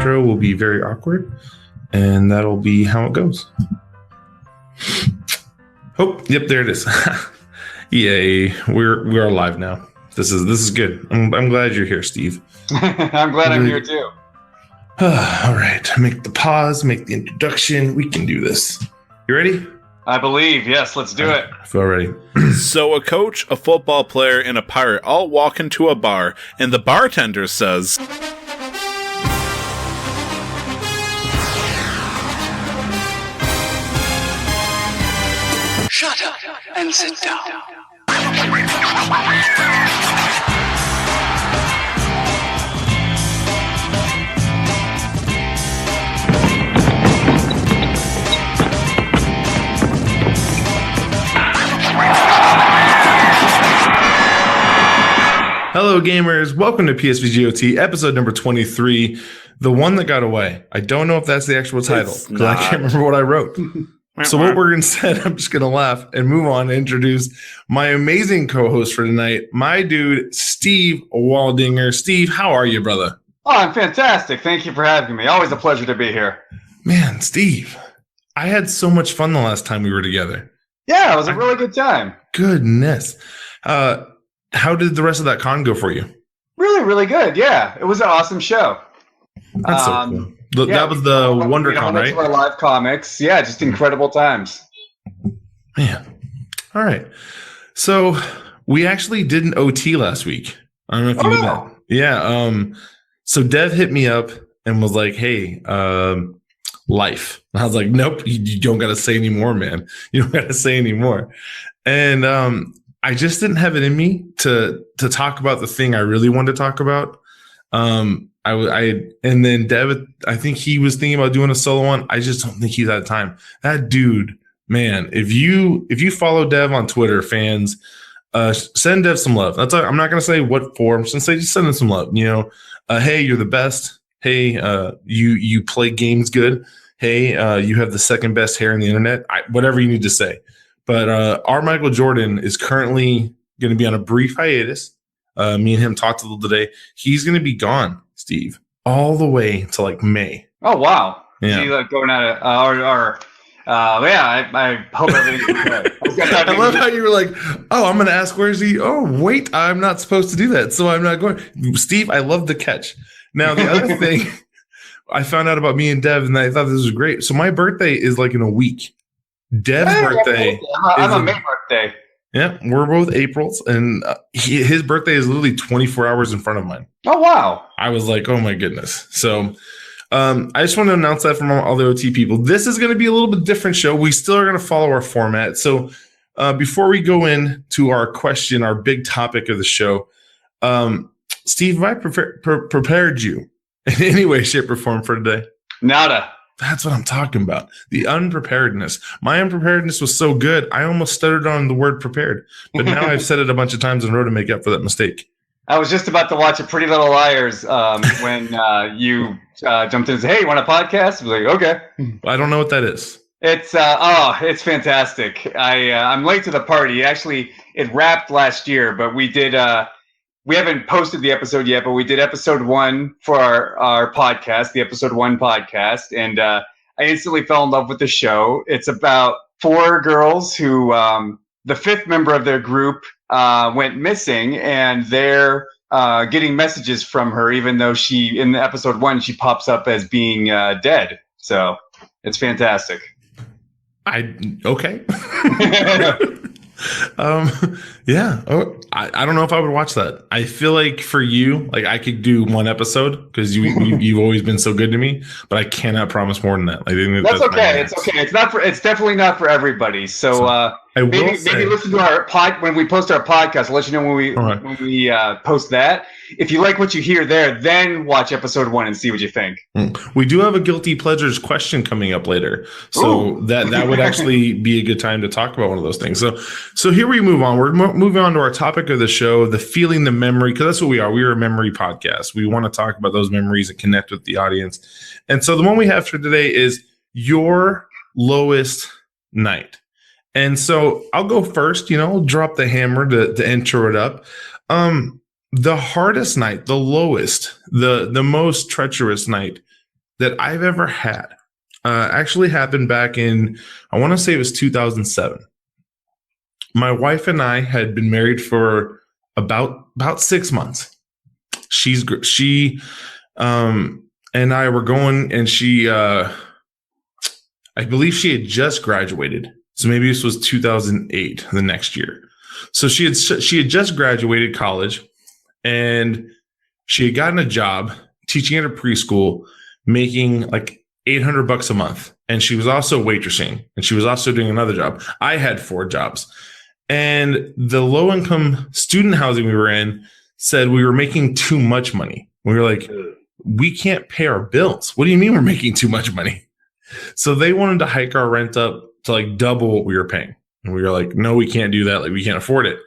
intro will be very awkward, and that'll be how it goes. Oh, yep, there it is. Yay, we're live now. This is good. I'm glad you're here, Steve. I'm glad I'm here too. All right, make the pause, make the introduction. We can do this. You ready? I believe, yes, let's do it. I feel ready. So a coach, a football player, and a pirate all walk into a bar, and the bartender says, "Shut up and sit down." Hello, gamers. Welcome to PSVG episode number 23, the one that got away. I don't know if that's the actual title because I can't remember what I wrote. So what we're instead, I'm just going to laugh and move on and introduce my amazing co-host for tonight, my dude, Steve Waldinger. Steve, how are you, brother? Oh, I'm fantastic. Thank you for having me. Always a pleasure to be here. Man, Steve, I had so much fun the last time we were together. Yeah, it was a really good time. Goodness. How did the rest of that con go for you? Really, really good. Yeah, it was an awesome show. That's so cool. That was the WonderCon, right? Our live comics. Yeah, just incredible times. Man. All right. So we actually did an OT last week. I don't know if you knew that. Yeah. So Dev hit me up and was like, hey, life. And I was like, nope, you don't got to say anymore, man. You don't got to say anymore. And I just didn't have it in me to talk about the thing I really wanted to talk about. And then Dev, I think he was thinking about doing a solo one. I just don't think he's had time. That dude, man, if you follow Dev on Twitter, fans, send Dev some love. That's all, I'm not going to say what for. I'm just going to say, just send him some love. You know, hey, you're the best. Hey, you play games good. Hey, you have the second best hair on the internet. Whatever you need to say. But our Michael Jordan is currently going to be on a brief hiatus. Me and him talked a little today. He's going to be gone, Steve, all the way to like May. Oh, wow. Yeah. See, like going out of I hope everything's good. I love how you were like, oh, I'm going to ask, where's he? Oh, wait, I'm not supposed to do that. So I'm not going. Steve, I love the catch. Now, the other thing I found out about me and Dev, and I thought this was great. So my birthday is like in a week. Dev's birthday. I'm a May birthday. Yeah, we're both Aprils, and his birthday is literally 24 hours in front of mine. Oh, wow. I was like, oh my goodness. So I just want to announce that from all the OT people. This is going to be a little bit different show. We still are going to follow our format. So before we go into our question, our big topic of the show, Steve, have I prepared you in any way, shape, or form for today? Nada. That's what I'm talking about. The unpreparedness. My unpreparedness was so good, I almost stuttered on the word prepared. But now I've said it a bunch of times in a row to make up for that mistake. I was just about to watch a Pretty Little Liars when you jumped in and said, hey, you want a podcast? I was like, okay. I don't know what that is. It's fantastic. I'm late to the party. Actually, it wrapped last year, but we did we haven't posted the episode yet, but we did episode 1 for our podcast, the episode 1 podcast. And I instantly fell in love with the show. It's about 4 girls who, the 5th member of their group went missing, and they're getting messages from her, even though in episode 1, she pops up as being dead. So it's fantastic. Okay. Yeah. Oh, I don't know if I would watch that. I feel like for you, like I could do 1 episode because you've always been so good to me, but I cannot promise more than that. I think that's okay. It's okay. It's definitely not for everybody. So maybe listen to our when we post our podcast. I'll let you know when we post that. If you like what you hear there, then watch episode 1 and see what you think. We do have a guilty pleasures question coming up later, so that would actually be a good time to talk about one of those things. So here we move on. We're moving on to our topic of the show, the feeling, the memory, because that's what we are. We are a memory podcast. We want to talk about those memories and connect with the audience. And so the one we have for today is your lowest night. And so I'll go first, drop the hammer to intro it up. The hardest night, the lowest, the most treacherous night that I've ever had actually happened back in, I want to say it was 2007. My wife and I had been married for about 6 months. She and I were going, and she I believe she had just graduated. So maybe this was 2008, the next year. So she had just graduated college, and she had gotten a job teaching at a preschool, making like $800 a month. And she was also waitressing, and she was also doing another job. I had 4 jobs. And the low income student housing we were in said we were making too much money. We were like, we can't pay our bills. What do you mean we're making too much money? So they wanted to hike our rent up to like double what we were paying. And we were like, no, we can't do that. Like, we can't afford it.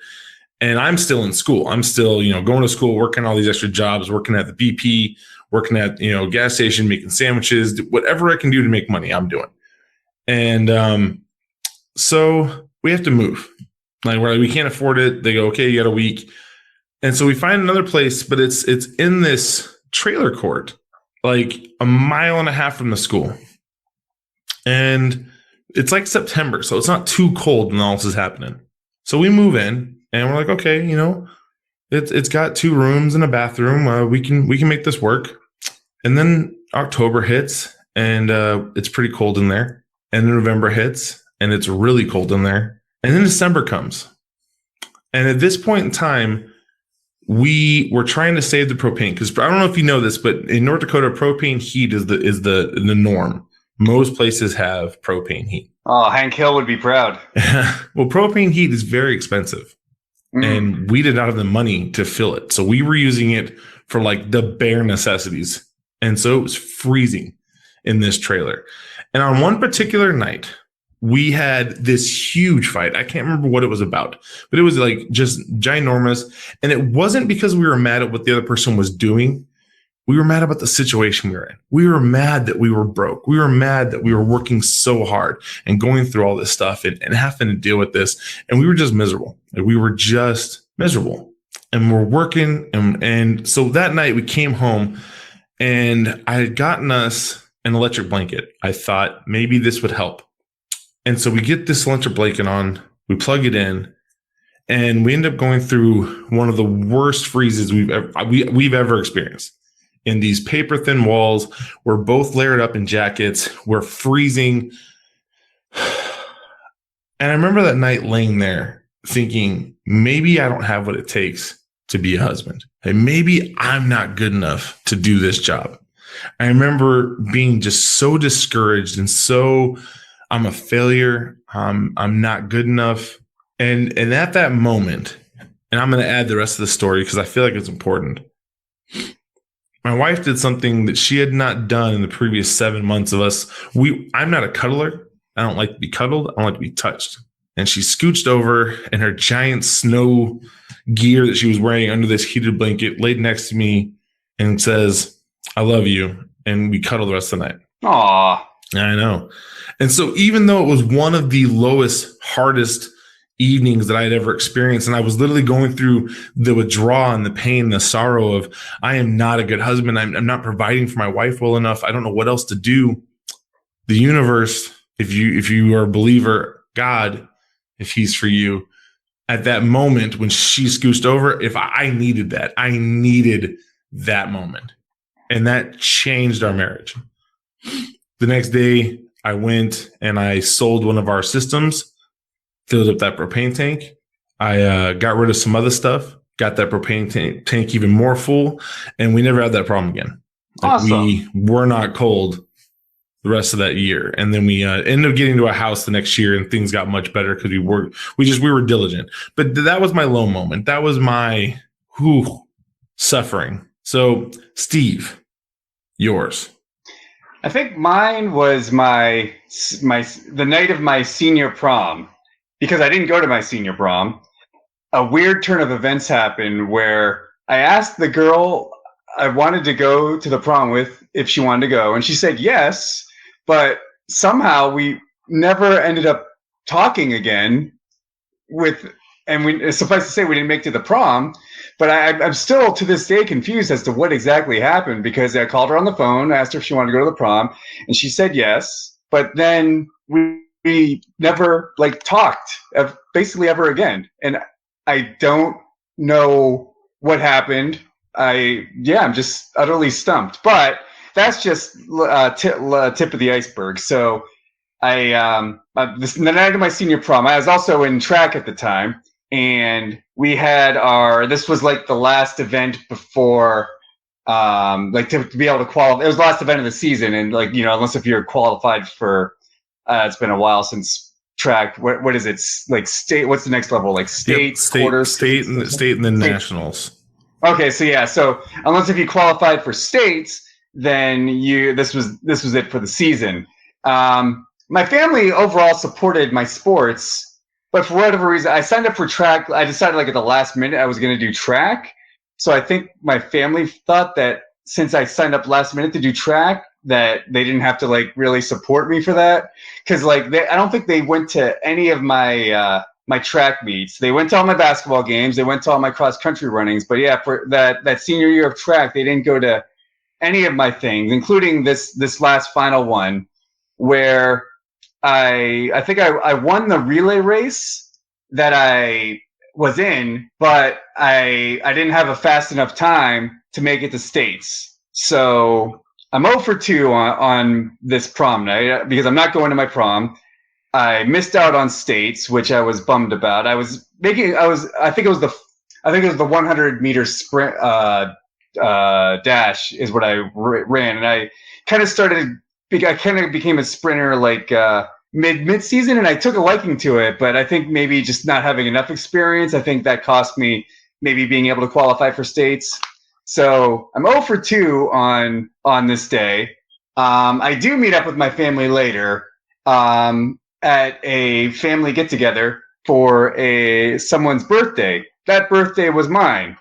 And I'm still in school. I'm still, going to school, working all these extra jobs, working at the BP, working at, gas station, making sandwiches, whatever I can do to make money, I'm doing. And so we have to move. Like, we can't afford it. They go, okay, you got a week. And so we find another place, but it's in this trailer court, like a mile and a half from the school. And it's like September, so it's not too cold when all this is happening. So we move in, and we're like, okay, it's got 2 rooms and a bathroom. We can make this work. And then October hits, and it's pretty cold in there. And then November hits, and it's really cold in there. And then December comes. And at this point in time, we were trying to save the propane, because I don't know if you know this, but in North Dakota, propane heat is the norm. Most places have propane heat. Oh, Hank Hill would be proud. Well, propane heat is very expensive, and we did not have the money to fill it. So we were using it for like the bare necessities. And so it was freezing in this trailer. And on one particular night, we had this huge fight. I can't remember what it was about, but it was like just ginormous. And it wasn't because we were mad at what the other person was doing. We were mad about the situation we were in. We were mad that we were broke. We were mad that we were working so hard and going through all this stuff and having to deal with this. And we were just miserable. Like, we were just miserable. And we're working. And so that night we came home, and I had gotten us an electric blanket. I thought maybe this would help. And so we get this electric blanket on, we plug it in, and we end up going through one of the worst freezes we've ever experienced. In these paper thin walls, we're both layered up in jackets. We're freezing. And I remember that night laying there thinking, maybe I don't have what it takes to be a husband. And maybe I'm not good enough to do this job. I remember being just so discouraged and so, I'm a failure. I'm not good enough. And at that moment, and I'm going to add the rest of the story because I feel like it's important. My wife did something that she had not done in the previous 7 months of us. I'm not a cuddler. I don't like to be cuddled. I don't like to be touched. And she scooched over in her giant snow gear that she was wearing under this heated blanket, laid next to me and says, I love you. And we cuddled the rest of the night. Aw. I know. And so even though it was one of the lowest, hardest evenings that I had ever experienced, and I was literally going through the withdrawal and the pain, the sorrow of, I am not a good husband. I'm not providing for my wife well enough. I don't know what else to do. The universe, if you are a believer, God, if he's for you, at that moment when she scooched over, if I needed that, I needed that moment. And that changed our marriage. The next day, I went and I sold one of our systems, filled up that propane tank. I got rid of some other stuff, got that propane tank even more full, and we never had that problem again. Awesome. We were not cold the rest of that year. And then we ended up getting to a house the next year, and things got much better because we were diligent. But that was my low moment. That was my suffering. So, Steve, yours. I think mine was the night of my senior prom, because I didn't go to my senior prom. A weird turn of events happened where I asked the girl I wanted to go to the prom with if she wanted to go, and she said yes, but somehow we never ended up talking again. Suffice to say, we didn't make it to the prom. But I'm still to this day confused as to what exactly happened, because I called her on the phone, asked her if she wanted to go to the prom, and she said yes. But then we never like talked basically ever again, and I don't know what happened. I'm just utterly stumped. But that's just tip of the iceberg. So the night of my senior prom, I was also in track at the time, and we had this was like the last event before, like to be able to qualify. It was the last event of the season, and like, unless if you're qualified for, it's been a while since track. What is it? Like state? What's the next level? Like state, quarters, state, and then nationals. Okay, so yeah, so unless if you qualified for states, then this was it for the season. My family overall supported my sports, but for whatever reason, I signed up for track. I decided like at the last minute I was going to do track. So I think my family thought that since I signed up last minute to do track, that they didn't have to like really support me for that. Cause like I don't think they went to any of my, my track meets. They went to all my basketball games. They went to all my cross country runnings. But yeah, for that senior year of track, they didn't go to any of my things, including this last final one, where I think I won the relay race that I was in, but I didn't have a fast enough time to make it to states. So I'm 0 for 2 on this prom night because I'm not going to my prom. I missed out on states, which I was bummed about. I think it was the 100-meter sprint dash is what I ran, and I kind of became a sprinter like mid season, and I took a liking to it. But I think maybe just not having enough experience, I think that cost me maybe being able to qualify for states. So I'm 0 for 2 on this day. I do meet up with my family later at a family get together for someone's birthday. That birthday was mine.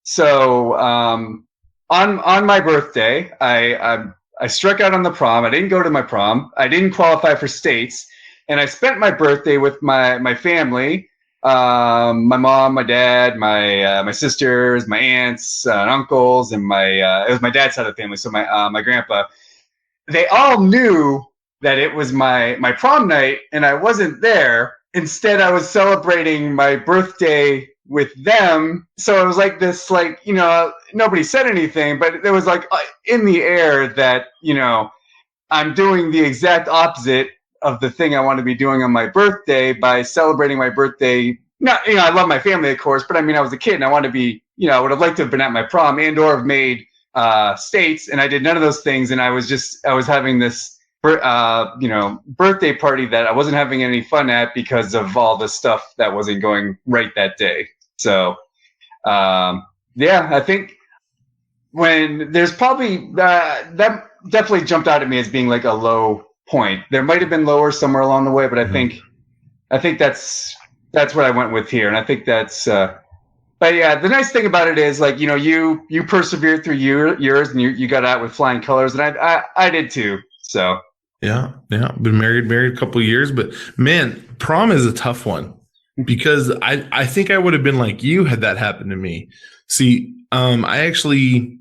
So on my birthday, I struck out on the prom. I didn't go to my prom. I didn't qualify for states, and I spent my birthday with my family, my mom, my dad, my sisters, my aunts, and uncles, and it was my dad's side of the family. So my grandpa. They all knew that it was my prom night, and I wasn't there. Instead, I was celebrating my birthday with them. So it was like this, like, nobody said anything, but there was like in the air that, I'm doing the exact opposite of the thing I want to be doing on my birthday by celebrating my birthday. Not, I love my family, of course, but I mean, I was a kid and I want to be, I would have liked to have been at my prom and or have made states, and I did none of those things. And I was having this, birthday party that I wasn't having any fun at because of all the stuff that wasn't going right that day. So, I think when there's probably that definitely jumped out at me as being like a low point. There might have been lower somewhere along the way, but I think that's what I went with here. And I think that's, but yeah, the nice thing about it is like, you persevered through yours and you got out with flying colors, and I did too. So. Yeah. Been married a couple of years, but man, prom is a tough one because I think I would have been like you had that happened to me. See, I actually,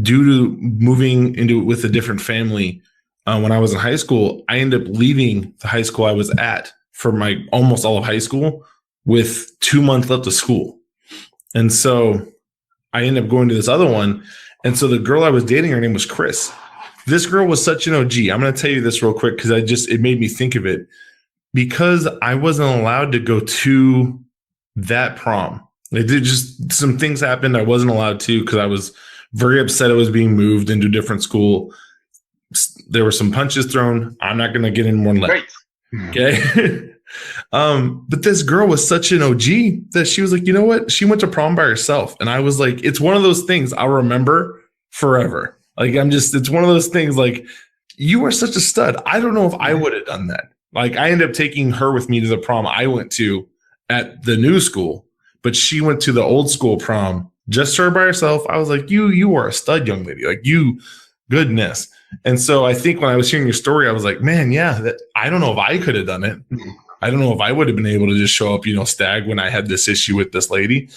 due to moving with a different family, when I was in high school, I ended up leaving the high school I was at for my almost all of high school with 2 months left of school. And so I ended up going to this other one. And so the girl I was dating, her name was Chris. This girl was such an OG. I'm going to tell you this real quick because it made me think of it. Because I wasn't allowed to go to that prom. Like, just some things happened I wasn't allowed to because I was very upset I was being moved into a different school. There were some punches thrown. I'm not going to get in more than that. Okay. But this girl was such an OG that she was like, you know what? She went to prom by herself. And I was like, it's one of those things I'll remember forever. Like, it's one of those things like, you are such a stud. I don't know if I would have done that. Like, I ended up taking her with me to the prom I went to at the new school, but she went to the old school prom, just her by herself. I was like, you are a stud, young lady. Like, goodness. And so I think when I was hearing your story, I was like, man, yeah, I don't know if I could have done it. I don't know if I would have been able to just show up, stag when I had this issue with this lady.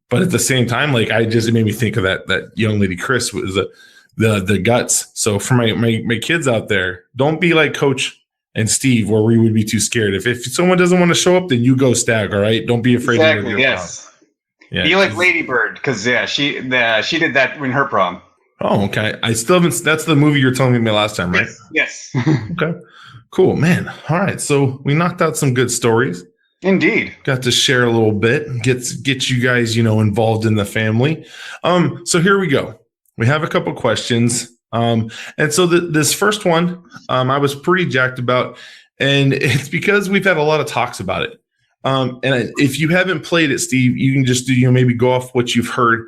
But at the same time, like it made me think of that young lady Chris was the guts. So for my kids out there, don't be like Coach and Steve, where we would be too scared. If someone doesn't want to show up, then you go Stag. All right, don't be afraid. Exactly. To Yes. Yeah, be like Lady Bird, because she did that in her prom. Oh, okay. I still haven't. That's the movie you were telling me last time, right? Yes. Okay. Cool, man. All right. So we knocked out some good stories. Indeed. Got to share a little bit, get you guys, involved in the family. So here we go. We have a couple questions. And so this first one, I was pretty jacked about, and it's because we've had a lot of talks about it. If you haven't played it, Steve, you can just maybe go off what you've heard.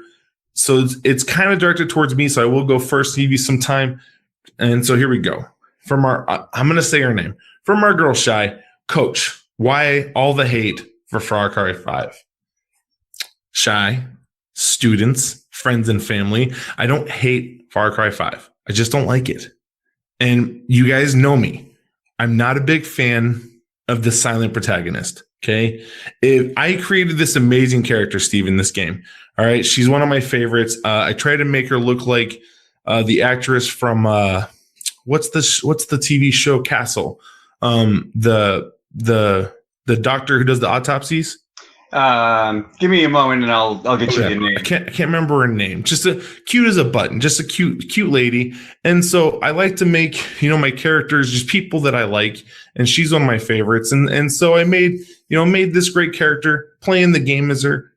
So it's kind of directed towards me. So I will go first, give you some time. And so here we go. I'm going to say her name. From our girl Shy, Coach, why all the hate for Far Cry 5? Shy, students, friends, and family. I don't hate Far Cry 5. I just don't like it. And you guys know me. I'm not a big fan of the silent protagonist. Okay. If I created this amazing character, Steve, in this game. All right. She's one of my favorites. I try to make her look like the actress from what's the TV show Castle? The doctor who does the autopsies. Give me a moment and I'll get you the name. I can't remember her name. Just a cute as a button, just a cute lady. And so I like to make, my characters just people that I like, and she's one of my favorites. And so I made this great character, playing the game as her,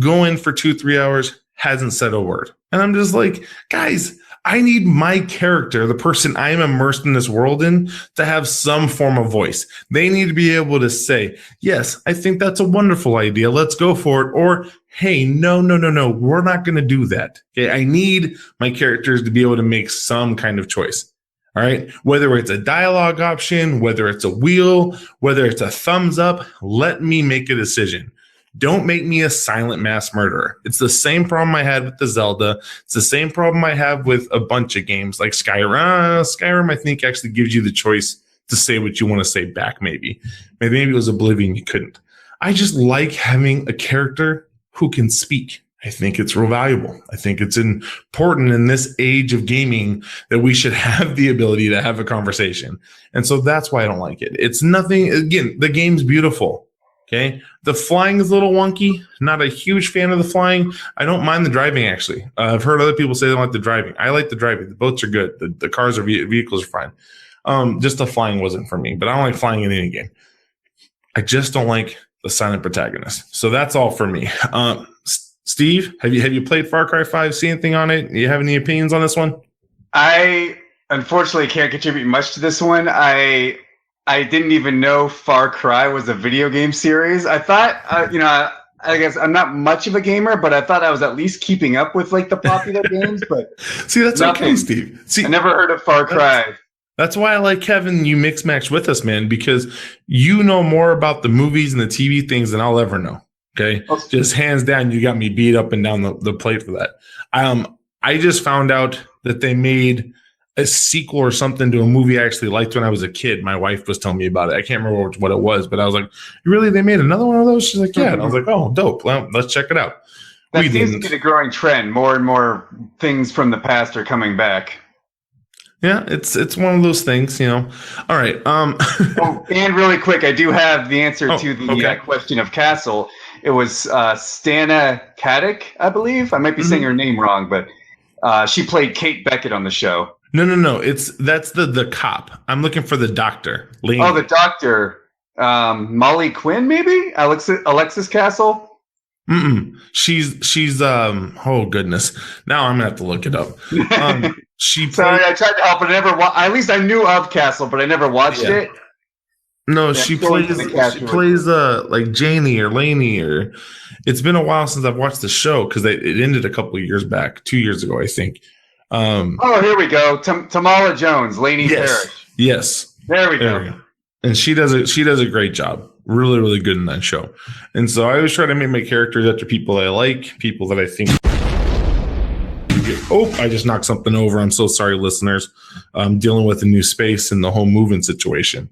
go in for 2-3 hours, hasn't said a word. And I'm just like, guys, I need my character, the person I am immersed in this world in, to have some form of voice. They need to be able to say, yes, I think that's a wonderful idea. Let's go for it. Or, hey, no, we're not going to do that. Okay, I need my characters to be able to make some kind of choice. All right, whether it's a dialogue option, whether it's a wheel, whether it's a thumbs up, let me make a decision. Don't make me a silent mass murderer. It's the same problem I had with the Zelda. It's the same problem I have with a bunch of games like Skyrim. Skyrim, I think, actually gives you the choice to say what you want to say back, maybe. Maybe it was Oblivion, you couldn't. I just like having a character who can speak. I think it's real valuable. I think it's important in this age of gaming that we should have the ability to have a conversation. And so that's why I don't like it. It's nothing, again, the game's beautiful. Okay. The flying is a little wonky. Not a huge fan of the flying. I don't mind the driving, actually. I've heard other people say they don't like the driving. I like the driving. The boats are good. The cars or vehicles are fine. Just the flying wasn't for me, but I don't like flying in any game. I just don't like the silent protagonist. So that's all for me. Steve, have you played Far Cry 5? See anything on it? Do you have any opinions on this one? I unfortunately can't contribute much to this one. I didn't even know Far Cry was a video game series. I thought, I guess I'm not much of a gamer, but I thought I was at least keeping up with like the popular games. But see, that's nothing. Okay, Steve. See, I never heard of Far Cry. That's why I like Kevin. You mix match with us, man, because you know more about the movies and the TV things than I'll ever know. Okay, just hands down, you got me beat up and down the plate for that. I just found out that they made a sequel or something to a movie I actually liked when I was a kid. My wife was telling me about it. I can't remember what it was, but I was like, really? They made another one of those? She's like, yeah. And I was like, oh, dope. Well, let's check it out. That seems to be a growing trend. More and more things from the past are coming back. Yeah, it's one of those things, All right. And really quick, I do have the answer to the question of Castle. It was Stana Katic, I believe. I might be saying her name wrong, but she played Kate Beckett on the show. No. That's the cop. I'm looking for the doctor. Lane. Oh, the doctor. Molly Quinn, maybe? Alexis Castle? She's oh goodness. Now I'm gonna have to look it up. Sorry, I tried to help, but I never at least I knew of Castle, but I never watched it. No, she plays like Janie or Lainey, or it's been a while since I've watched the show because it ended a couple of years back, 2 years ago, I think. Here we go. Tamala Jones, Lainey Parrish. Yes. There we go. And she does a great job. Really, really good in that show. And so I always try to make my characters after people I like, people that I think. Oh, I just knocked something over. I'm so sorry, listeners. I'm dealing with a new space and the whole moving situation.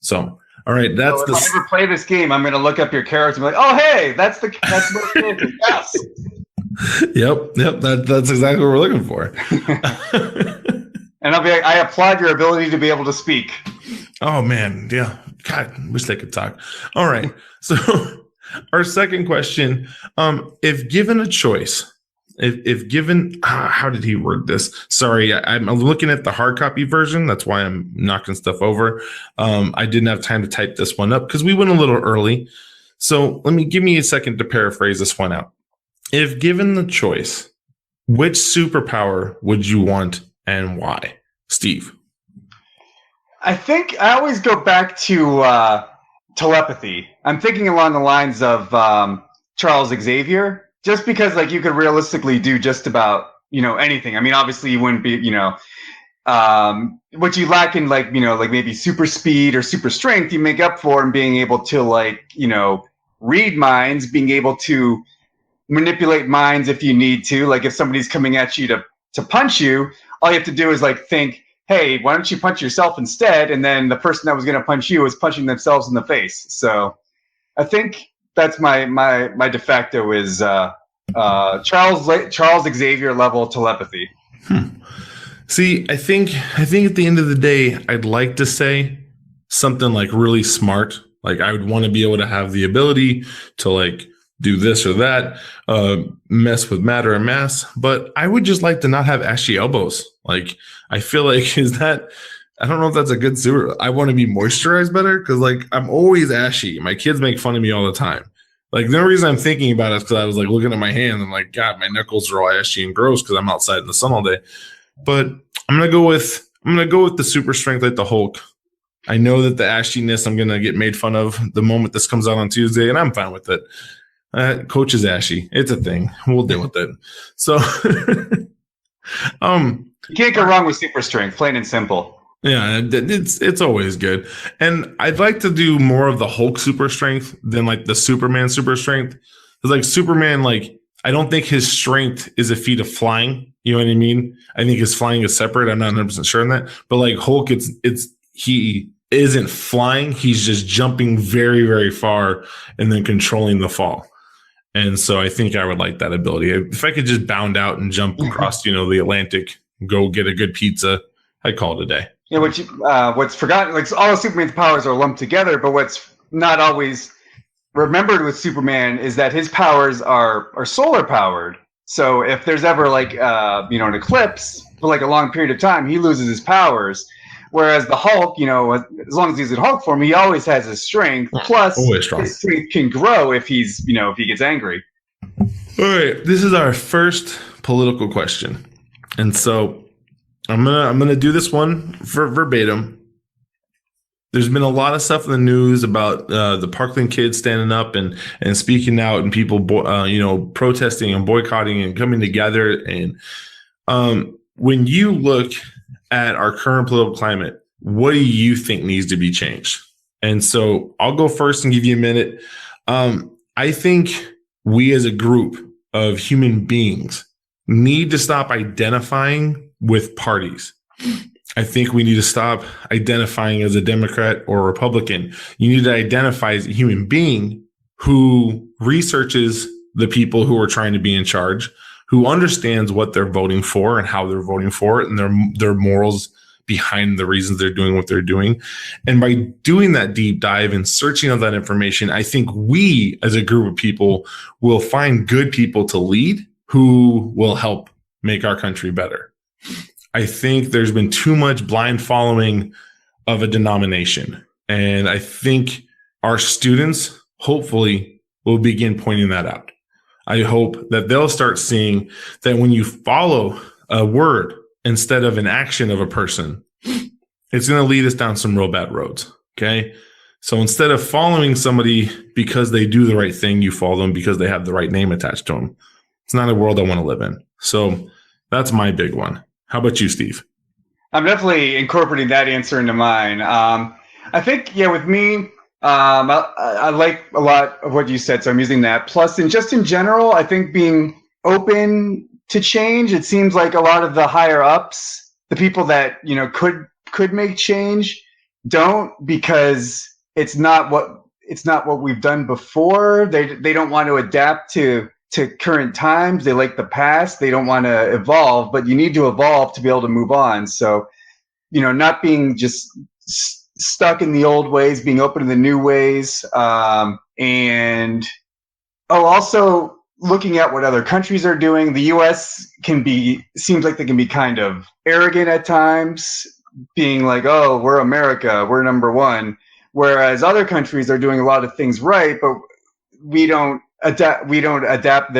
So, All right, that's So if I ever play this game, I'm going to look up your character and be like, oh, hey, that's my character. Yes. Yep. That's exactly what we're looking for. And I'll be like, I applaud your ability to be able to speak. Oh man, yeah. God, wish they could talk. All right. So our second question, if given a choice, if given, how did he word this? Sorry, I'm looking at the hard copy version. That's why I'm knocking stuff over. I didn't have time to type this one up because we went a little early. So give me a second to paraphrase this one out. If given the choice, which superpower would you want and why? Steve. I think I always go back to telepathy. I'm thinking along the lines of Charles Xavier, just because like you could realistically do just about anything. I mean, obviously you wouldn't be what you lack in like maybe super speed or super strength, you make up for in being able to read minds, being able to manipulate minds if you need to. Like if somebody's coming at you to punch you, all you have to do is like think, hey, why don't you punch yourself instead? And then the person that was going to punch you is punching themselves in the face. So I think that's my de facto is Charles Xavier level telepathy. See, I think at the end of the day, I'd like to say something like really smart. Like I would want to be able to have the ability to like do this or that, mess with matter and mass. But I would just like to not have ashy elbows. Like I feel like I don't know if that's a good super. I want to be moisturized better because like I'm always ashy. My kids make fun of me all the time. Like the only reason I'm thinking about it is because I was like looking at my hand and like, God, my knuckles are all ashy and gross because I'm outside in the sun all day. But I'm gonna go with the super strength like the Hulk. I know that the ashiness I'm gonna get made fun of the moment this comes out on Tuesday, and I'm fine with it. Coach is ashy. It's a thing. We'll deal with it. So, you can't go wrong with super strength, plain and simple. Yeah, it's always good. And I'd like to do more of the Hulk super strength than like the Superman super strength. Because like Superman, like I don't think his strength is a feat of flying. You know what I mean? I think his flying is separate. I'm not 100% sure on that. But like Hulk, he isn't flying. He's just jumping very, very far and then controlling the fall. And so I think I would like that ability. If I could just bound out and jump across, the Atlantic, go get a good pizza, I'd call it a day. Yeah, what's forgotten, like all of Superman's powers are lumped together, but what's not always remembered with Superman is that his powers are solar powered. So if there's ever like an eclipse for like a long period of time, he loses his powers. Whereas the Hulk, as long as he's in Hulk form, he always has his strength. Plus, his strength can grow if he gets angry. All right, this is our first political question, and so I'm gonna do this one for verbatim. There's been a lot of stuff in the news about the Parkland kids standing up and speaking out, and people protesting and boycotting and coming together. And when you look at our current political climate, what do you think needs to be changed? And so I'll go first and give you a minute. I think we as a group of human beings need to stop identifying with parties. I think we need to stop identifying as a Democrat or a Republican. You need to identify as a human being who researches the people who are trying to be in charge, who understands what they're voting for and how they're voting for it and their morals behind the reasons they're doing what they're doing. And by doing that deep dive and searching out that information, I think we as a group of people will find good people to lead who will help make our country better. I think there's been too much blind following of a denomination. And I think our students hopefully will begin pointing that out. I hope that they'll start seeing that when you follow a word instead of an action of a person, it's going to lead us down some real bad roads. Okay. So instead of following somebody because they do the right thing, you follow them because they have the right name attached to them. It's not a world I want to live in. So that's my big one. How about you, Steve? I'm definitely incorporating that answer into mine. I think, with me, I like a lot of what you said, so I'm using that. Plus, in general, I think being open to change, it seems like a lot of the higher ups, the people that, could make change, don't, because it's not what we've done before. They don't want to adapt to current times. They like the past. They don't want to evolve, but you need to evolve to be able to move on. So, not being just stuck in the old ways, being open to the new ways, and also looking at what other countries are doing. The U.S. seems like they can be kind of arrogant at times, being like, "Oh, we're America, we're number one," whereas other countries are doing a lot of things right, but we don't adapt. We don't adapt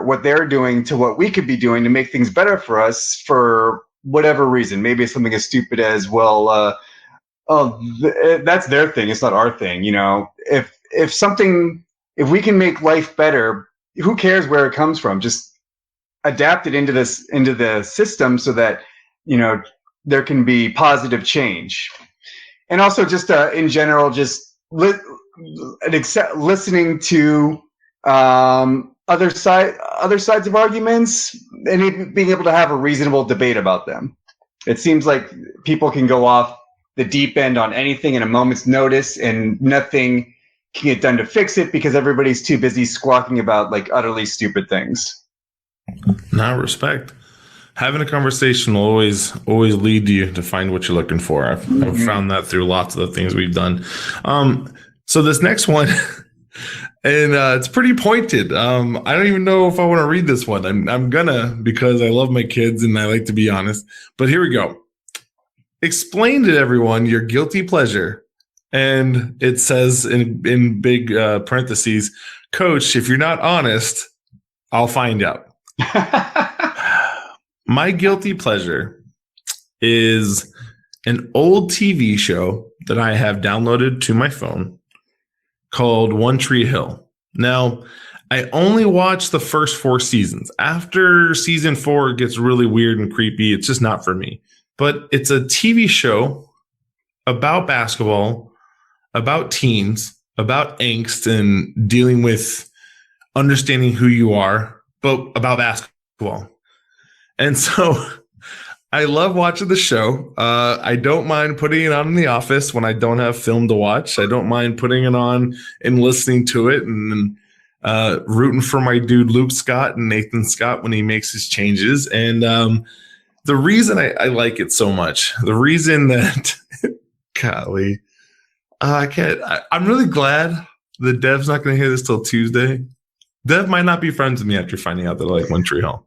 what they're doing to what we could be doing to make things better for us for whatever reason. Maybe it's something as stupid as, well, that's their thing. It's not our thing. If we can make life better, who cares where it comes from? Just adapt it into the system so that there can be positive change. And also, just in general, just listening to other sides of arguments and being able to have a reasonable debate about them. It seems like people can go off the deep end on anything in a moment's notice, and nothing can get done to fix it because everybody's too busy squawking about like utterly stupid things. Now, respect. Having a conversation will always lead you to find what you're looking for. I've found that through lots of the things we've done. So this next one, and it's pretty pointed. I don't even know if I want to read this one. I'm gonna, because I love my kids and I like to be honest. But here we go. Explain to everyone your guilty pleasure. And it says in big parentheses, Coach, if you're not honest, I'll find out. My guilty pleasure is an old TV show that I have downloaded to my phone called One Tree Hill. Now, I only watched the first 4 seasons. After season 4, it gets really weird and creepy. It's just not for me. But it's a TV show about basketball, about teens, about angst and dealing with understanding who you are, but about basketball. And so I love watching the show. I don't mind putting it on in the office when I don't have film to watch. I don't mind putting it on and listening to it and rooting for my dude Luke Scott and Nathan Scott when he makes his changes. And the reason I like it so much, the reason that, golly, I'm really glad that Dev's not going to hear this till Tuesday. Dev might not be friends with me after finding out that I like One Tree Hill.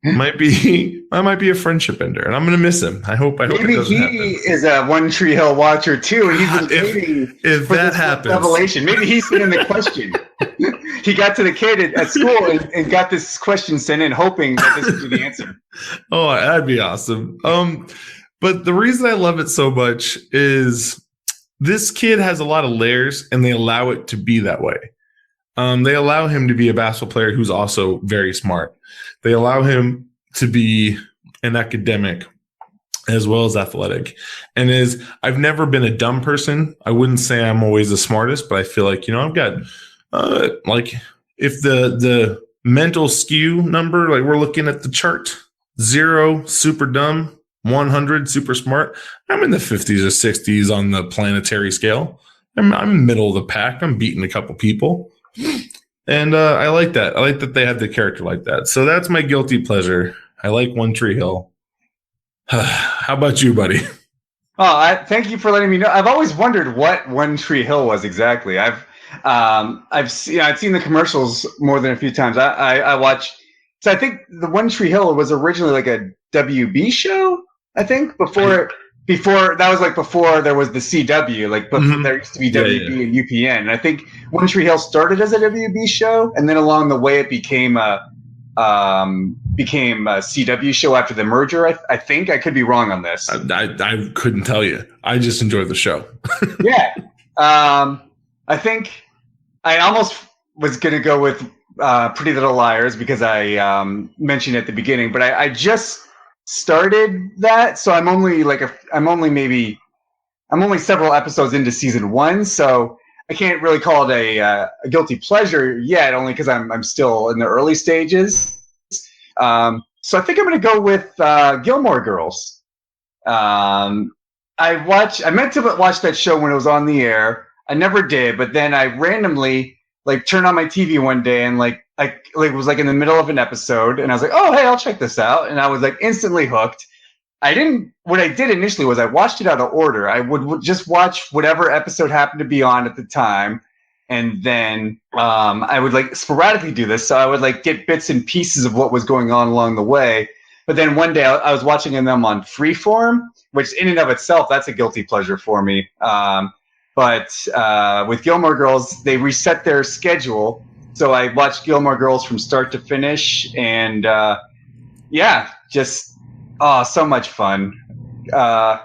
I might be a friendship ender, and I'm going to miss him. I hope maybe it doesn't happen. He is a One Tree Hill watcher too, and he's been waiting if for that this happens. Revelation. Maybe he's been in the question. He got to the kid at school and got this question sent in, hoping that this would be the answer. Oh, that'd be awesome. But the reason I love it so much is this kid has a lot of layers, and they allow it to be that way. They allow him to be a basketball player who's also very smart. They allow him to be an academic as well as athletic. And I've never been a dumb person. I wouldn't say I'm always the smartest, but I feel like, I've got if the mental skew number, like we're looking at the chart, 0, super dumb, 100, super smart. I'm in the 50s or 60s on the planetary scale. I'm middle of the pack. I'm beating a couple people. And I like that. I like that they have the character like that. So that's my guilty pleasure. I like One Tree Hill. How about you, buddy? Oh, thank you for letting me know. I've always wondered what One Tree Hill was exactly. I've seen the commercials more than a few times. I watched. So I think the One Tree Hill was originally like a WB show. I think before that was like before there was the CW, like before there used to be WB and UPN. And I think One Tree Hill started as a WB show, and then along the way it became a CW show after the merger. I think I could be wrong on this. I couldn't tell you. I just enjoyed the show. Yeah. I think I almost was going to go with Pretty Little Liars because I mentioned it at the beginning, but I just started that, so I'm only several episodes into season 1, so I can't really call it a guilty pleasure yet, only because I'm still in the early stages. So I think I'm going to go with Gilmore Girls. I meant to watch that show when it was on the air. I never did, but then I randomly like turned on my TV one day and I was like in the middle of an episode and I was like, oh hey, I'll check this out, and I was like instantly hooked. What I did initially was I watched it out of order. I would just watch whatever episode happened to be on at the time. And then I would like sporadically do this. So I would like get bits and pieces of what was going on along the way. But then one day I was watching them on Freeform, which in and of itself, that's a guilty pleasure for me. But with Gilmore Girls, they reset their schedule. So I watched Gilmore Girls from start to finish. And so much fun. I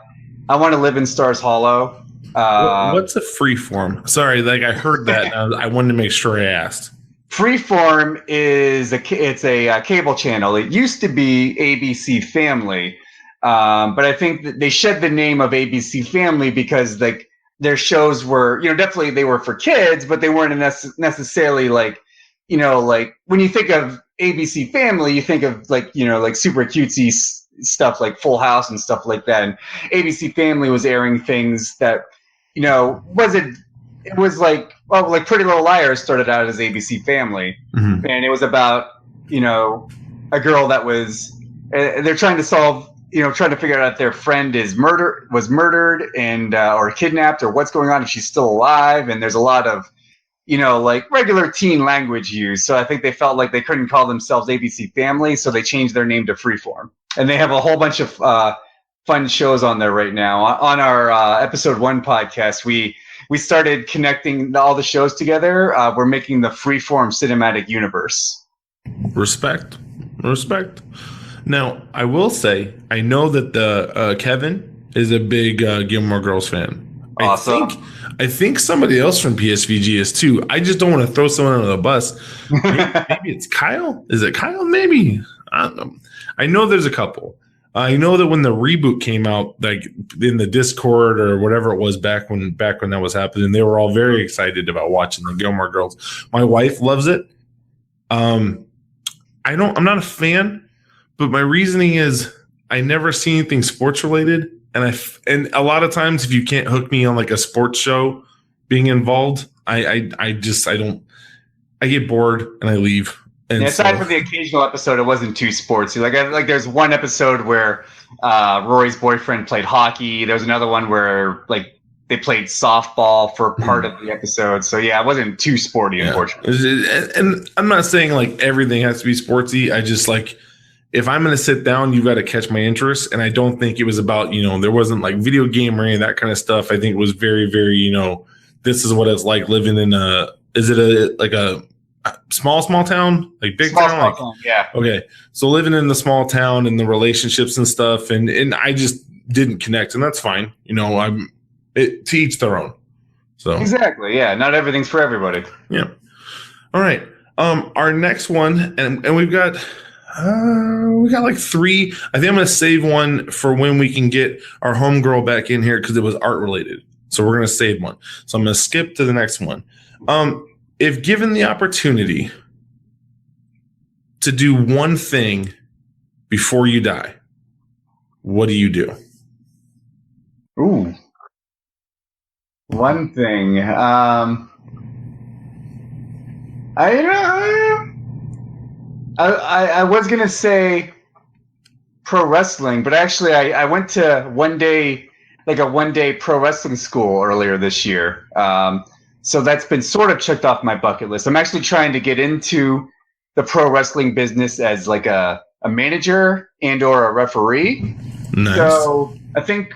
want to live in Stars Hollow. What's a Freeform? Sorry, like I heard that. I wanted to make sure I asked. Freeform is a cable channel. It used to be ABC Family, but I think that they shed the name of ABC Family because like their shows were, definitely they were for kids, but they weren't necessarily like, like when you think of ABC Family, you think of like super cutesy stuff like Full House and stuff like that. And ABC Family was airing things that, it was like Pretty Little Liars started out as ABC Family, mm-hmm. and it was about, a girl that was, they're trying to solve, trying to figure out if their friend was murdered and, or kidnapped or what's going on, if she's still alive. And there's a lot of, like regular teen language used. So I think they felt like they couldn't call themselves ABC Family. So they changed their name to Freeform, and they have a whole bunch of, fun shows on there right now. On our episode 1 podcast, we started connecting all the shows together. We're making the Freeform cinematic universe. Respect. Now, I will say, I know that the Kevin is a big Gilmore Girls fan. Awesome. I think somebody else from PSVG is too. I just don't want to throw someone under the bus. Maybe it's Kyle. Is it Kyle? Maybe. I don't know. I know there's a couple. I know that when the reboot came out, like in the Discord or whatever it was back when that was happening, they were all very excited about watching the Gilmore Girls. My wife loves it. I'm not a fan, but my reasoning is I never see anything sports related, and a lot of times if you can't hook me on like a sports show being involved, I get bored and I leave. And aside from the occasional episode, it wasn't too sportsy. Like there's one episode where Rory's boyfriend played hockey. There was another one where like they played softball for part of the episode. So yeah, it wasn't too sporty, unfortunately. And I'm not saying like everything has to be sportsy. I just like if I'm going to sit down, you've got to catch my interest. And I don't think it was about there wasn't like video game or any of that kind of stuff. I think it was very, very this is what it's like living in a small town, like big town, yeah. Okay, so living in the small town and the relationships and stuff, and I just didn't connect, and that's fine. To each their own. So exactly, yeah. Not everything's for everybody. Yeah. All right. Our next one, and we got like 3. I think I'm gonna save one for when we can get our homegirl back in here because it was art related. So we're gonna save one. So I'm gonna skip to the next one. If given the opportunity to do one thing before you die, what do you do? Ooh. One thing. I was going to say pro wrestling, but actually I went to a one-day pro wrestling school earlier this year. So that's been sort of checked off my bucket list. I'm actually trying to get into the pro wrestling business as like a manager and or a referee. Nice. So I think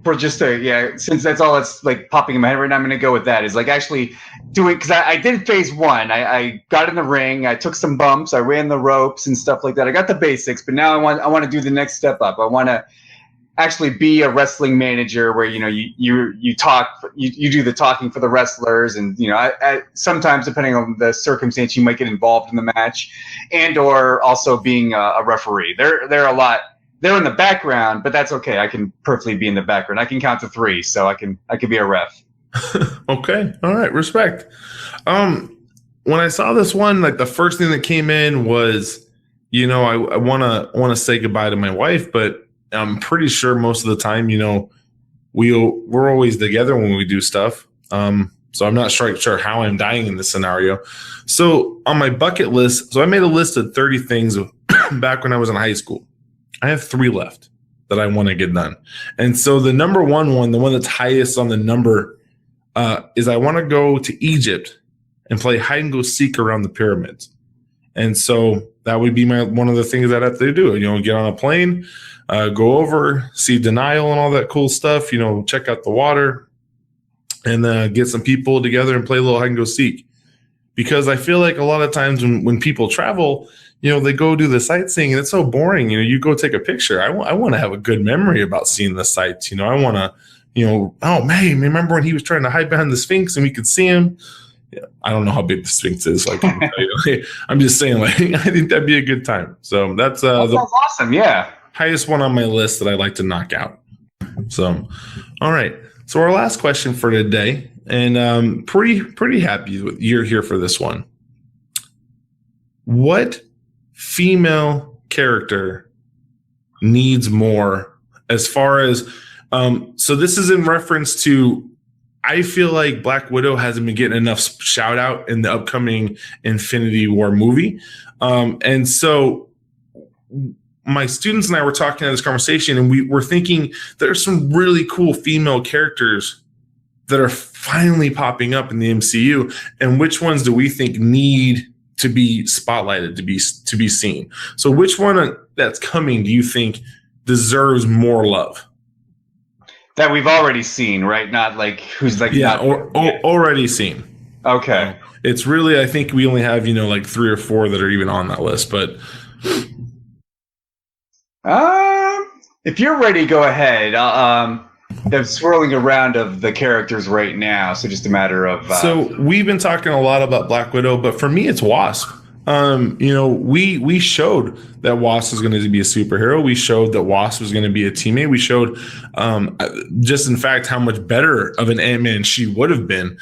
since that's all that's like popping in my head right now, I'm going to go with that is like actually doing, because I did phase 1. I got in the ring, I took some bumps, I ran the ropes and stuff like that. I got the basics, but now I want to do the next step up. I want to actually be a wrestling manager where you talk, you do the talking for the wrestlers, and I sometimes depending on the circumstance you might get involved in the match, and or also being a referee. They're a lot. They're in the background, but that's okay. I can perfectly be in the background. I can count to 3, so I can be a ref. Okay, all right, respect. When I saw this one, like the first thing that came in was, I wanna say goodbye to my wife, but I'm pretty sure most of the time, we're always together when we do stuff. So I'm not sure how I'm dying in this scenario. So on my bucket list, so I made a list of 30 things back when I was in high school. I have 3 left that I want to get done. And so the number one, the one that's highest on the number, is I want to go to Egypt and play hide and go seek around the pyramids. And so that would be one of the things that I have to do. Get on a plane, go over, see Denial and all that cool stuff. Check out the water, and get some people together and play a little hide and go seek. Because I feel like a lot of times when people travel, they go do the sightseeing and it's so boring. You go take a picture. I want to have a good memory about seeing the sights. I want to, oh man, remember when he was trying to hide behind the Sphinx and we could see him? I don't know how big the Sphinx is. I'm just saying, I think that'd be a good time. So that's the awesome. Yeah. highest one on my list that I like to knock out. So, all right. So our last question for today, and pretty happy you're here for this one. What female character needs more as far as so this is in reference to, I feel like Black Widow hasn't been getting enough shout out in the upcoming Infinity War movie. And so my students and I were talking in this conversation, and we were thinking there's some really cool female characters that are finally popping up in the MCU. And which ones do we think need to be spotlighted, to be seen? So which one that's coming do you think deserves more love? That we've already seen, right? Not like who's like already seen. Okay. It's really, I think we only have 3 or 4 that are even on that list. But if you're ready, go ahead. I'm swirling around of the characters right now, so just a matter of. So we've been talking a lot about Black Widow, but for me, it's Wasp. We showed that Wasp was going to be a superhero. We showed that Wasp was going to be a teammate. We showed, just in fact, how much better of an Ant-Man she would have been,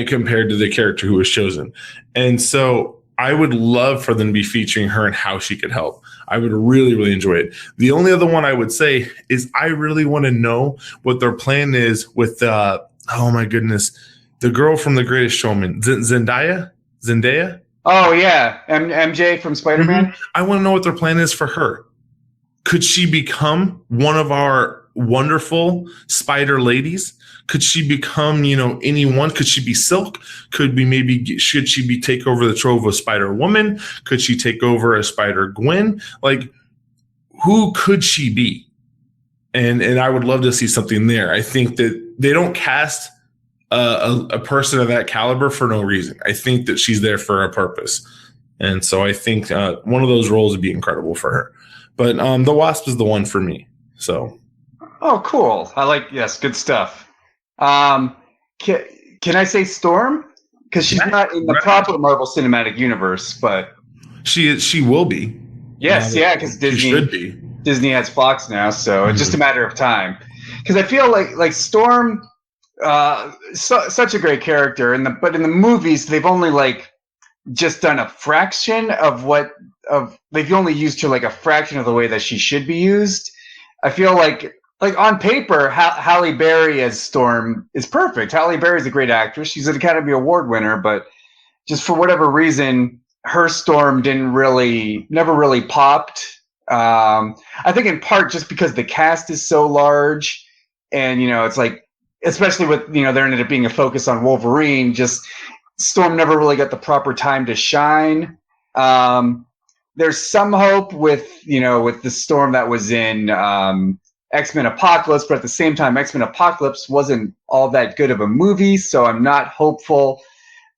compared to the character who was chosen. And so I would love for them to be featuring her and how she could help. I would really, really enjoy it. The only other one I would say is I really want to know what their plan is with, oh my goodness, the girl from The Greatest Showman, Zendaya. Oh, yeah. MJ from Spider-Man? Mm-hmm. I want to know what their plan is for her. Could she become one of our wonderful spider ladies? Could she become, anyone? Could she be Silk? Should she take over the trove of Spider-Woman? Could she take over as Spider-Gwen? Who could she be? And I would love to see something there. I think that they don't cast a person of that caliber for no reason. I think that she's there for a purpose. And so I think one of those roles would be incredible for her. But the Wasp is the one for me. So. Oh, cool. Yes, good stuff. Can I say Storm? Because she's not in the proper Marvel Cinematic Universe, but. She will be. Yes, because Disney should be. Disney has Fox now, so it's just a matter of time. Because I feel like Storm. Such a great character, but in the movies they've only just done a fraction they've only used her a fraction of the way that she should be used. I feel like on paper, Halle Berry as Storm is perfect. Halle Berry is a great actress. She's an Academy Award winner, but just for whatever reason, her Storm never really popped. I think in part just because the cast is so large, and it's especially with, there ended up being a focus on Wolverine, just Storm never really got the proper time to shine. There's some hope with the Storm that was in X-Men Apocalypse, but at the same time, X-Men Apocalypse wasn't all that good of a movie, so I'm not hopeful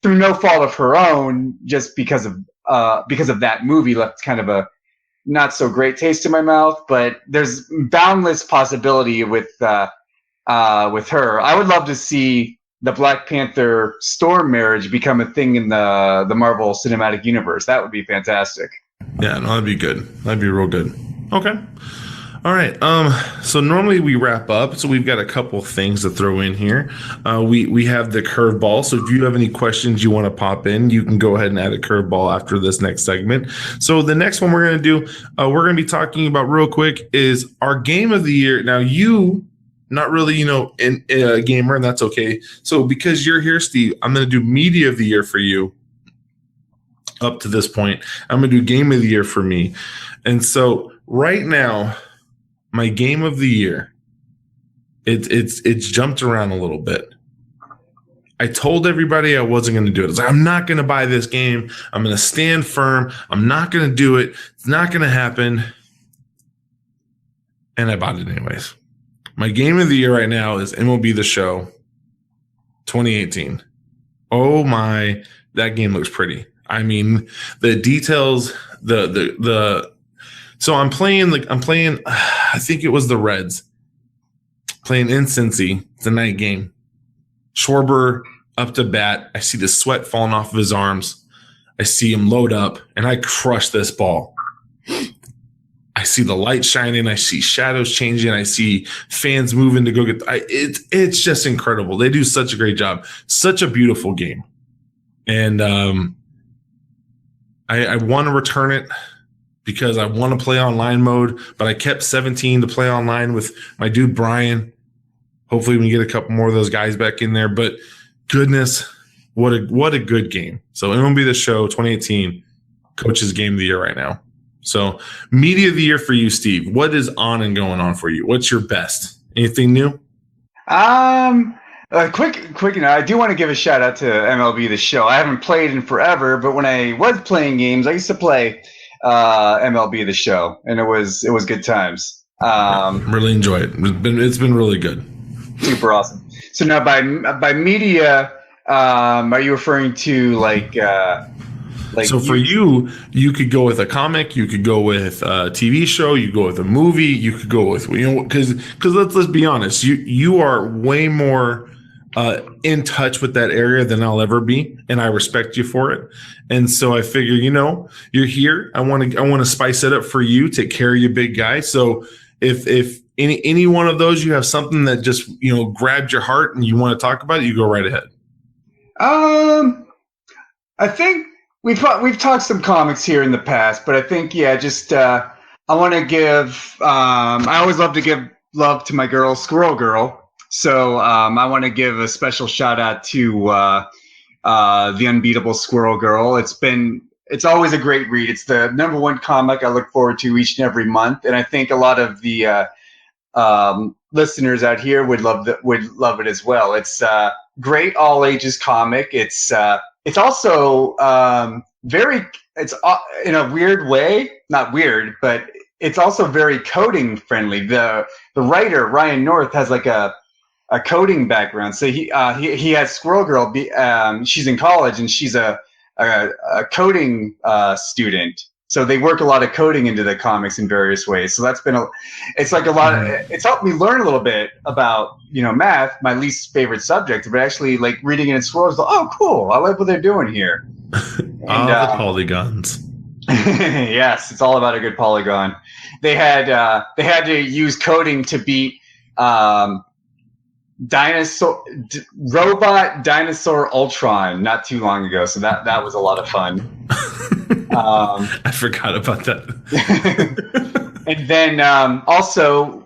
through no fault of her own, just because of that movie left kind of a not so great taste in my mouth. But there's boundless possibility with her. I would love to see the Black Panther Storm marriage become a thing in the Marvel Cinematic Universe. That would be fantastic. Yeah, no, that'd be good. That'd be real good. Okay. All right. So normally we wrap up. So we've got a couple things to throw in here. We have the curveball. So if you have any questions you want to pop in, you can go ahead and add a curveball after this next segment. So the next one we're going to do, we're going to be talking about real quick is our game of the year. Now not really, in a gamer, and that's okay. So because you're here, Steve, I'm going to do media of the year for you. Up to this point, I'm going to do game of the year for me. And so right now, my game of the year, it's jumped around a little bit. I told everybody I wasn't going to do it. I was like, I'm not going to buy this game. I'm going to stand firm. I'm not going to do it. It's not going to happen. And I bought it anyways. My game of the year right now is MLB The Show 2018. Oh my, that game looks pretty. I mean, the details, so I'm playing, I think it was the Reds playing in Cincy. It's a night game. Schwarber up to bat. I see the sweat falling off of his arms. I see him load up, and I crush this ball. I see the light shining. I see shadows changing. I see fans moving to go get. It's just incredible. They do such a great job. Such a beautiful game, and I want to return it because I want to play online mode. But I kept 17 to play online with my dude Brian. Hopefully, we can get a couple more of those guys back in there. But goodness, what a good game. So MLB The Show 2018, Coach's Game of the Year right now. So media of the year for you, Steve. What is on and going on for you? What's your best? Anything new? Quick. I do want to give a shout out to MLB The Show. I haven't played in forever, but when I was playing games, I used to play MLB The Show, and it was good times. Really enjoy it. It's been really good. Super awesome. So now by media, are you referring to like so for you could go with a comic, you could go with a TV show, you could go with a movie, you could go with because let's be honest, you are way more in touch with that area than I'll ever be, and I respect you for it. And so I figure, you're here. I want to spice it up for you, take care of you, big guy. So if any one of those you have something that just grabbed your heart and you want to talk about it, you go right ahead. I think we've talked some comics here in the past, but I think I want to give. I always love to give love to my girl, Squirrel Girl. So I want to give a special shout out to the Unbeatable Squirrel Girl. It's always a great read. It's the #1 comic I look forward to each and every month, and I think a lot of the listeners out here would love it as well. It's great all ages comic. It's also it's in a weird way, not weird, but it's also very coding friendly. The writer Ryan North has like a coding background, so he has Squirrel Girl. She's in college and she's a coding student. So they work a lot of coding into the comics in various ways. So that's been it's helped me learn a little bit about, math, my least favorite subject, but actually like reading it in Squirrels, oh, cool. I like what they're doing here. The polygons. Yes, it's all about a good polygon. They had to use coding to beat Robot Dinosaur Ultron not too long ago. So that was a lot of fun. I forgot about that. And then also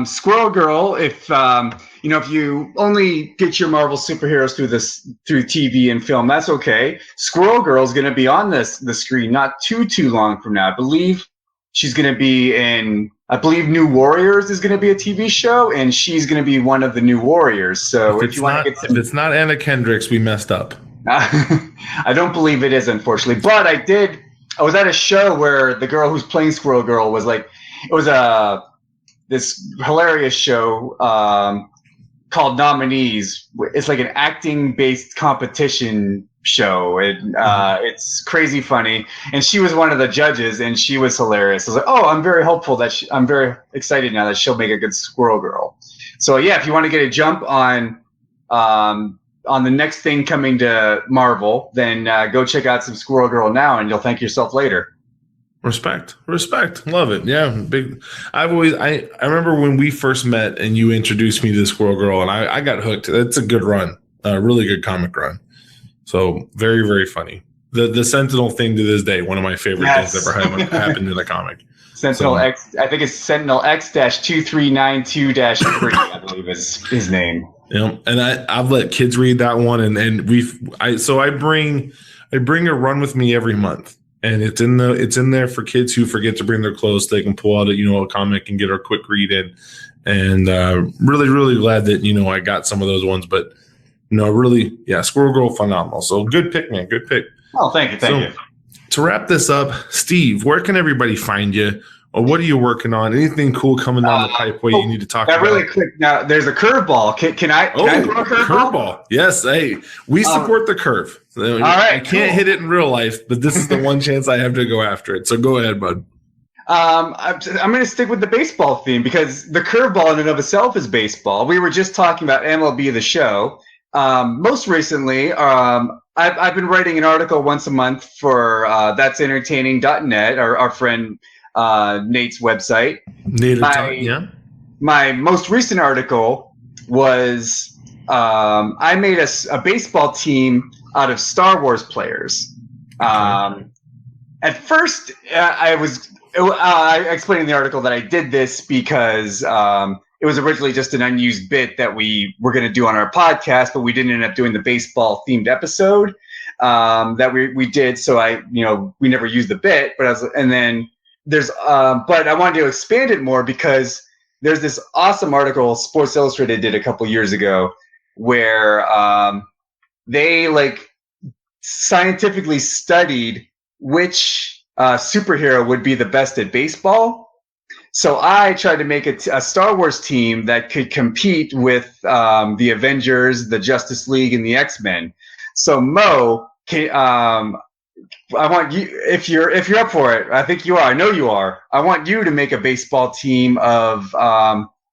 Squirrel Girl. If if you only get your Marvel superheroes through TV and film, that's okay. Squirrel Girl is going to be on the screen not too long from now. I believe she's going to be in. I believe New Warriors is going to be a TV show, and she's going to be one of the New Warriors. So if you want to get some, if it's not Anna Kendricks, we messed up. I don't believe it is, unfortunately. But I was at a show where the girl who's playing Squirrel Girl was like, it was this hilarious show called Nominees. It's like an acting-based competition show. It's crazy funny. And she was one of the judges, and she was hilarious. I was like, oh, I'm very hopeful I'm very excited now that she'll make a good Squirrel Girl. So yeah, if you want to get a jump on the next thing coming to Marvel, then go check out some Squirrel Girl now, and you'll thank yourself later. Respect, love it. Yeah, big. I remember when we first met and you introduced me to the Squirrel Girl, and I got hooked. It's a good run, a really good comic run. So very, very funny. The Sentinel thing to this day, one of my favorite things ever happened in a comic. Sentinel X, I think it's Sentinel X-2392-3, I believe is his name. And I've let kids read that one, and I bring a run with me every month, and it's in there for kids who forget to bring their clothes. So they can pull out a comic and get a quick read in, and really, really glad that I got some of those ones. But really, yeah, Squirrel Girl, phenomenal. So good pick, man, good pick. Oh, thank you. To wrap this up, Steve, where can everybody find you? Or what are you working on? Anything cool coming down the pipe you need to talk about? Really quick. Now, there's a curveball. Can I throw a curveball? Yes. Hey, we support the curve. All right. I can't hit it in real life, but this is the one chance I have to go after it. So go ahead, bud. I'm going to stick with the baseball theme because the curveball in and of itself is baseball. We were just talking about MLB The Show. Most recently, I've been writing an article once a month for that'sentertaining.net, our friend Nate's website. My most recent article was I made a baseball team out of Star Wars players. At first, I explained in the article that I did this because it was originally just an unused bit that we were going to do on our podcast, but we didn't end up doing the baseball themed episode that we did. So we never used the bit, but I wanted to expand it more because there's this awesome article Sports Illustrated did a couple years ago where they scientifically studied which superhero would be the best at baseball. So I tried to make a Star Wars team that could compete with the Avengers, the Justice League, and the X-Men. So Mo, I want you, if you're up for it, I think you are. I know you are. I want you to make a baseball team of.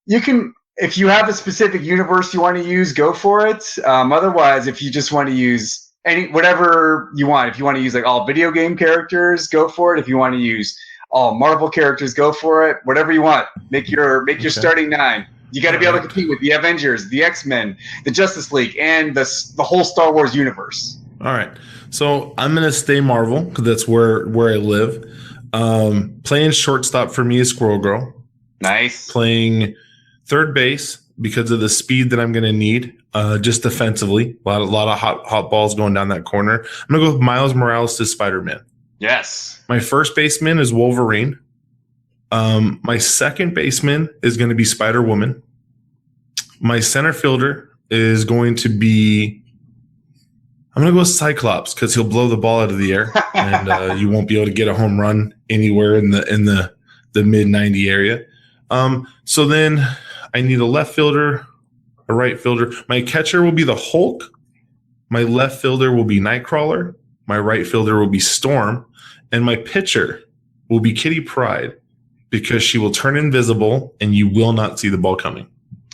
You can, if you have a specific universe you want to use, go for it. Otherwise, if you just want to use whatever you want, if you want to use all video game characters, go for it. If you want to use all Marvel characters, go for it. Whatever you want, make your starting 9. You got to be able to compete with the Avengers, the X-Men, the Justice League, and the whole Star Wars universe. All right. So I'm going to stay Marvel because that's where I live. Playing shortstop for me is Squirrel Girl. Nice. Playing third base because of the speed that I'm going to need, just defensively. A lot of hot balls going down that corner. I'm going to go with Miles Morales to Spider-Man. Yes. My first baseman is Wolverine. My second baseman is going to be Spider-Woman. My center fielder is going to be... I'm going to go with Cyclops because he'll blow the ball out of the air and you won't be able to get a home run anywhere in the mid-90 area. So then I need a left fielder, a right fielder. My catcher will be the Hulk. My left fielder will be Nightcrawler. My right fielder will be Storm. And my pitcher will be Kitty Pryde because she will turn invisible and you will not see the ball coming.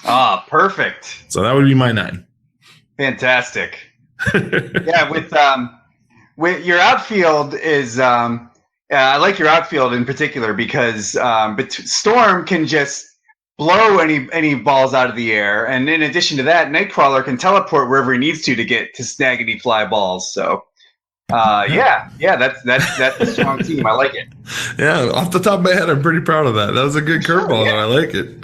Ah, perfect. So that would be my 9. Fantastic. Yeah, with your outfield is I like your outfield in particular because Storm can just blow any balls out of the air, and in addition to that, Nightcrawler can teleport wherever he needs to get to snag any fly balls. So yeah, that's a strong team. I like it. Yeah, off the top of my head, I'm pretty proud of that. That was a good curveball. Yeah. I like it.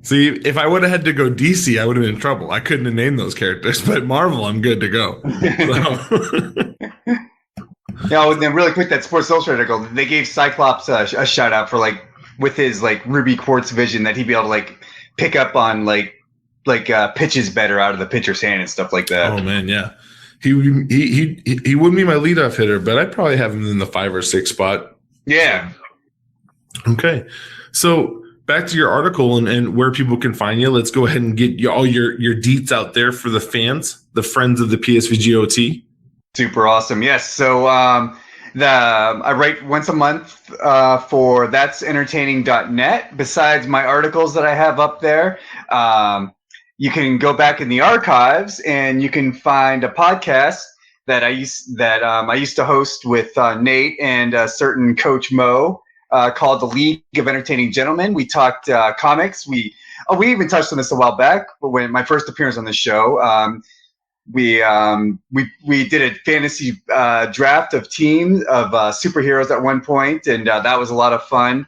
See, if I would have had to go DC, I would have been in trouble. I couldn't have named those characters, but Marvel, I'm good to go. Yeah, and then really quick, that Sports Illustrated article, they gave Cyclops a shout out for with his ruby quartz vision that he'd be able to pick up on pitches better out of the pitcher's hand and stuff like that. Oh man, yeah, he wouldn't be my leadoff hitter, but I'd probably have him in the 5 or 6 spot. Yeah. Okay, so. Back to your article and where people can find you. Let's go ahead and get all your deets out there for the fans, the friends of the PSVG OT. Super awesome. Yes. So I write once a month for that'sentertaining.net. Besides my articles that I have up there, you can go back in the archives and you can find a podcast that I used to host with Nate and a certain Coach Mo. Called the League of Entertaining Gentlemen. We talked comics. We even touched on this a while back when my first appearance on the show. we did a fantasy draft of teams of superheroes at one point, and that was a lot of fun.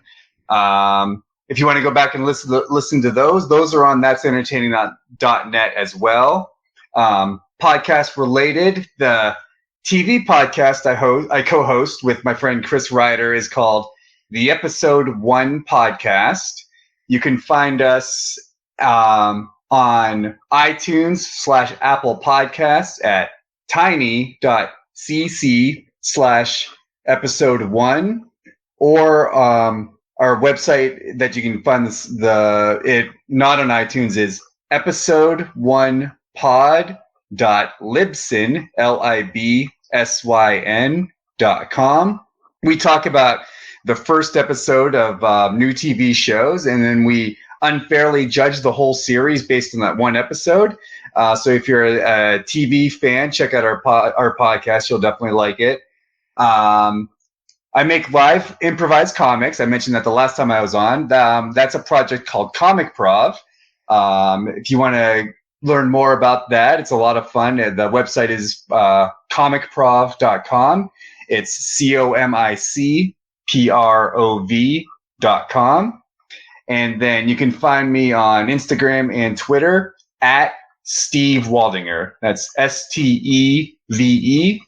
If you want to go back and listen to those are on that'sentertaining.net as well. Podcast related, the TV podcast I co-host with my friend Chris Ryder is called the Episode 1 Podcast. You can find us on iTunes/Apple Podcasts at tiny.cc/episode1, or our website that you can find it not on iTunes is episode1pod.libsyn libsyn.com. We talk about the first episode of new TV shows, and then we unfairly judge the whole series based on that one episode. So if you're a TV fan, check out our podcast. You'll definitely like it. I make live improvised comics. I mentioned that the last time I was on. That's a project called Comic Prov. If you want to learn more about that, it's a lot of fun. The website is comicprov.com. It's comicprov.com. And then you can find me on Instagram and Twitter at Steve Waldinger. That's STEVEWALDINGER.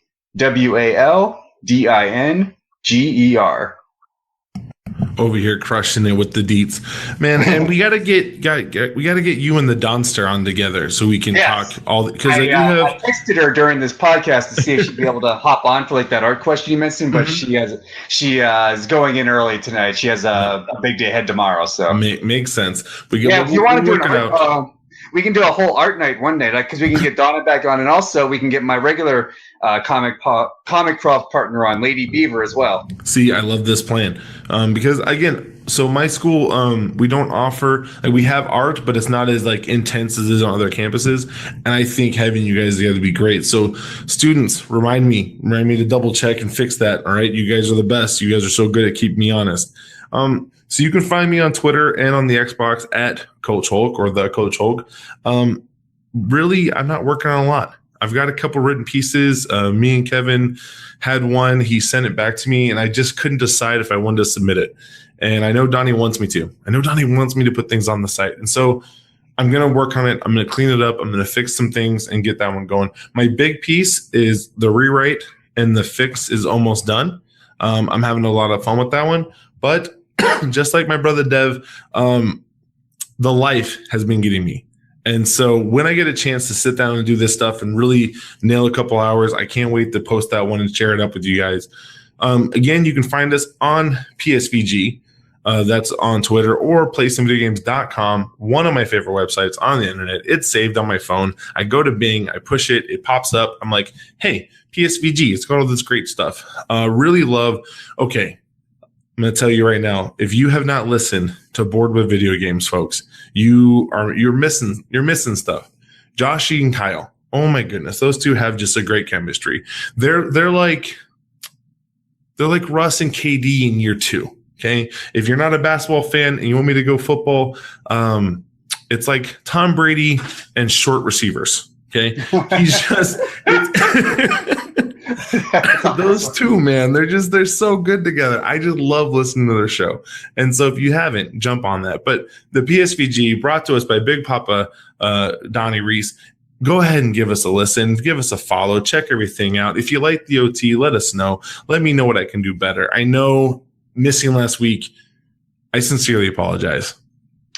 Over here crushing it with the deets, man. And we gotta get you and the Donster on together so we can talk all, because I texted her during this podcast to see if she'd be able to hop on for like that art question you mentioned, but she is going in early tonight. She has a big day ahead tomorrow, so makes sense. If you want to do an we can do a whole art night one night, because we can get Donna back on, and also we can get my regular comic prov partner on, Lady Beaver, as well. See, I love this plan because again, so my school we don't offer, like, we have art, but it's not as like intense as it is on other campuses, and I think having you guys together would be great. So students, remind me to double check and fix that. All right, you guys are the best. You guys are so good at keeping me honest. So you can find me on Twitter and on the Xbox at Coach Hulk or the Coach Hulk. Really, I'm not working on a lot. I've got a couple written pieces. Me and Kevin had one. He sent it back to me, and I just couldn't decide if I wanted to submit it. And I know Donnie wants me to. I know Donnie wants me to put things on the site. And so I'm going to work on it. I'm going to clean it up. I'm going to fix some things and get that one going. My big piece is the rewrite, and the fix is almost done. I'm having a lot of fun with that one. But just like my brother Dev, the life has been getting me. And so when I get a chance to sit down and do this stuff and really nail a couple hours, I can't wait to post that one and share it up with you guys. Again, you can find us on PSVG. That's on Twitter, or playsomvideogames.com, one of my favorite websites on the internet. It's saved on my phone. I go to Bing, I push it, it pops up. I'm like, hey, PSVG, it's got all this great stuff. Really love, okay, I'm going to tell you right now, if you have not listened to Bored with Video Games, folks, you're missing stuff. Joshy and Kyle, oh my goodness, those two have just a great chemistry. They're like Russ and KD in year 2. Okay, if you're not a basketball fan and you want me to go football, it's like Tom Brady and short receivers. Okay, he's just those two, man. They're so good together. I just love listening to their show. And so if you haven't, jump on that. But the PSVG, brought to us by Big Papa Donnie Reese. Go ahead and give us a listen, give us a follow, check everything out. If you like the OT, let us know. Let me know what I can do better. I know missing last week, I sincerely apologize.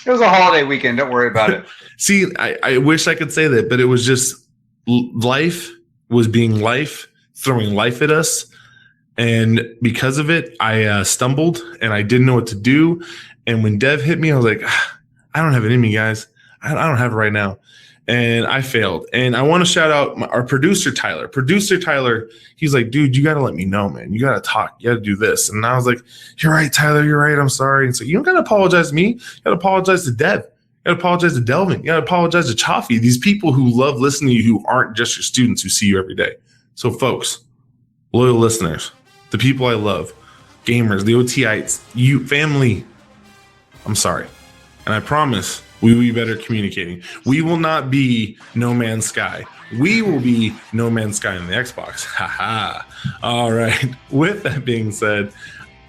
It was a holiday weekend. Don't worry about it. See, I wish I could say that, but it was just life was being life, throwing life at us. And because of it, I stumbled and I didn't know what to do. And when Dev hit me, I was like, I don't have it in me, guys. I don't have it right now. And I failed. And I want to shout out our producer, Tyler. Producer Tyler, he's like, dude, you got to let me know, man. You got to talk. You got to do this. And I was like, you're right, Tyler. You're right. I'm sorry. And so you don't got to apologize to me. You got to apologize to Dev. You got to apologize to Delvin. You got to apologize to Chaffee. These people who love listening to you, who aren't just your students who see you every day. So, folks, loyal listeners, the people I love, gamers, the OTites, you, family, I'm sorry. And I promise we will be better communicating. We will not be No Man's Sky. we will be No Man's Sky on the Xbox. Haha. All right. With that being said,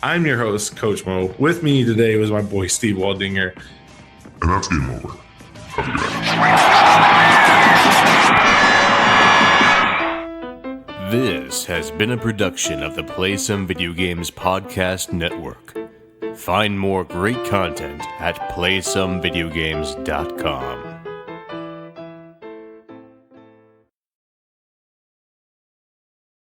I'm your host, Coach Mo. With me today was my boy, Steve Waldinger. And that's game over. Have a good night. This has been a production of the Play Some Video Games Podcast Network. Find more great content at playsomevideogames.com.